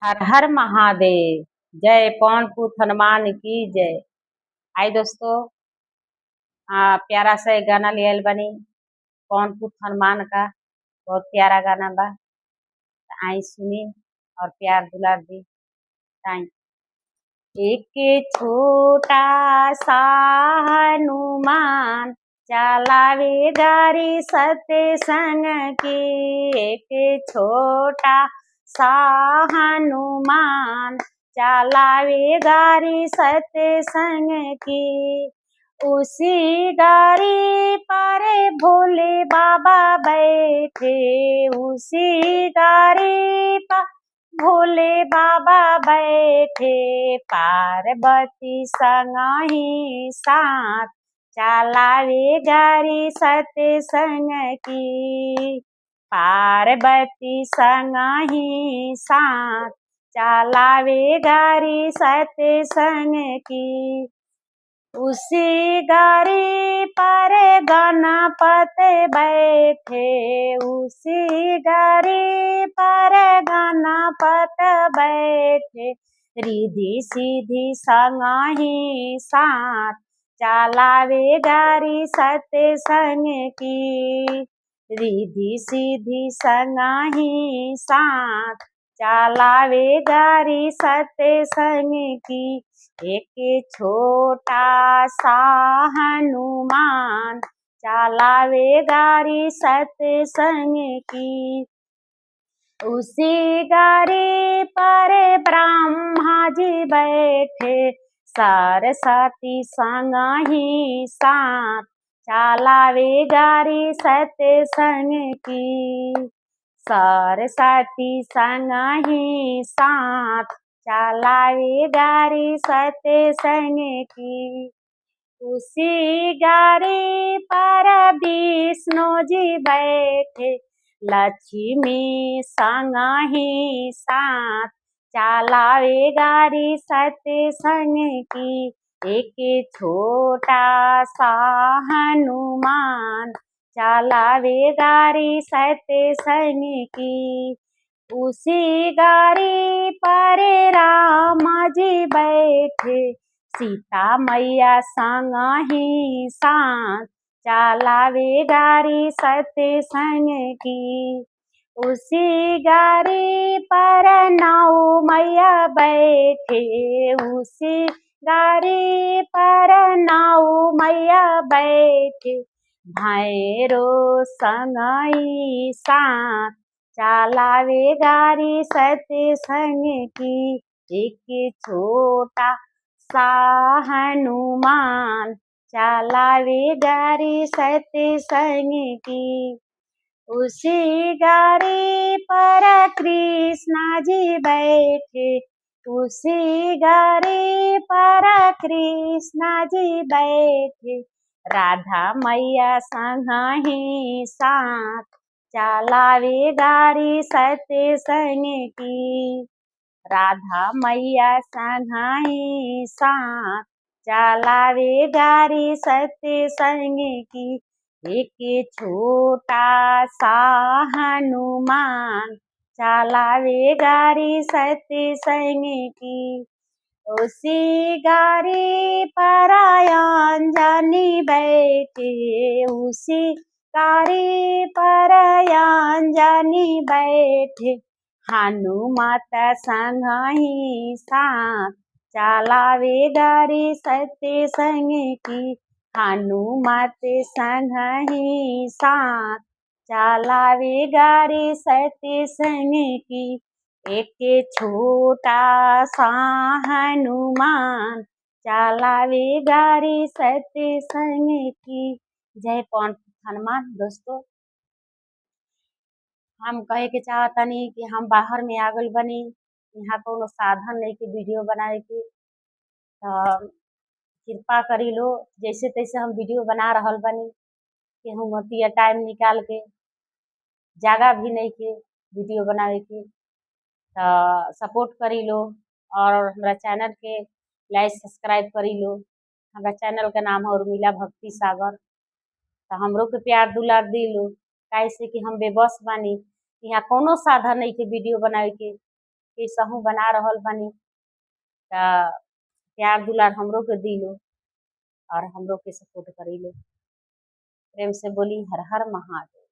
हर हर महादेव। जय पवन पूत हनुमान की जय। आई दोस्तों, प्यारा सा एक गाना ले आइल बनी पवन पूत हनुमान का। बहुत प्यारा गाना बा। आई सुनी और प्यार दुलार दी। थैंक। एक छोटा सा हनुमान चलावे गाड़ी सत्संग की। एक छोटा सा हनुमान चलावे गाड़ी सत्संग की। उसी गाड़ी पर भोले बाबा बैठे। उसी गाड़ी पर भोले बाबा बैठे। पार्वती संगहि साथ चलावे गाड़ी सत्संग की। पार्वती संगहि साथ चलावे गाड़ी सत्संग की। उसी गाड़ी पर गणपति बैठे। उसी गाड़ी पर गणपति बैठे। रिद्धि सिद्धि संगहि साथ चलावे गाड़ी सत्संग की। रिद्धि सिद्धि संगहि साथ चलावे गाड़ी सत्संग की। एक छोटा सा हनुमान चलावे गाड़ी सत्संग की। उसी गाड़ी पर ब्रह्मा जी बैठे। सरस्वती संगहि साथ चलावे गाड़ी सत्संग की। सरस्वती संगहि साथ चलावे गाड़ी सत्संग की। उसी गाड़ी पर विष्णु जी बैठे। लक्ष्मी संगहि साथ चलावे गाड़ी सत्संग की। एक छोटा सा हनुमान चलावे गाड़ी सत्संग की। उसी गाड़ी पर राम जी बैठे। सीता मैया संगहि साथ चलावे गाड़ी सत्संग की। उसी गाड़ी पर नौ मैया बैठे। उसी गाड़ी पर नौ मैया बैठे। भैरो संगहि साथ चलावे गाड़ी सत्संग की। एक छोटा सा हनुमान चलावे गाड़ी सत्संग की। उसी गाड़ी पर कृष्णा जी बैठे। उसी गाड़ी पर कृष्णा जी बैठे। राधा मैया संगहि साथ चलावे गाड़ी सत्संग की। राधा मैया संगहि साथ चलावे गाड़ी सत्संग की। एक छोटा सा हनुमान चलावे गाड़ी सत्संग की। उसी गाड़ी पर अंजनी बैठे। उसी गाड़ी पर अंजनी बैठे। हनुमत संगहि साथ चलावे गाड़ी सत्संग की। हनुमत संगहि साथ चलावे गाड़ी सत्संग की। एक छोटा सा हनुमान चलावे गाड़ी सत्संग की। जय पवन हनुमान। दोस्तों, हम कहे के चाहतनी कि हम बाहर में आ गइल बनी। यहाँ कोनो साधन नहीं के वीडियो बनाए के। कृपा करी लो। जैसे तैसे हम वीडियो बना रहल बनी कि हम अतिया टाइम निकाल के। जगह भी नहीं के वीडियो बनावे के। सपोर्ट करी लो और हमारा चैनल के लाइक सब्सक्राइब करी लो। हमारा चैनल का नाम है उर्मिला भक्ति सागर। तो हमरो के प्यार दुलार दी लो। कैसे कि हम बेबस बानी। यहाँ कोनो साधन नहीं के वीडियो बनावे के। कैसहू बना रहल बानी, त प्यार दुलार हमरो के दी लो और हमरो के सपोर्ट करी लो। प्रेम से बोली हर हर महादेव।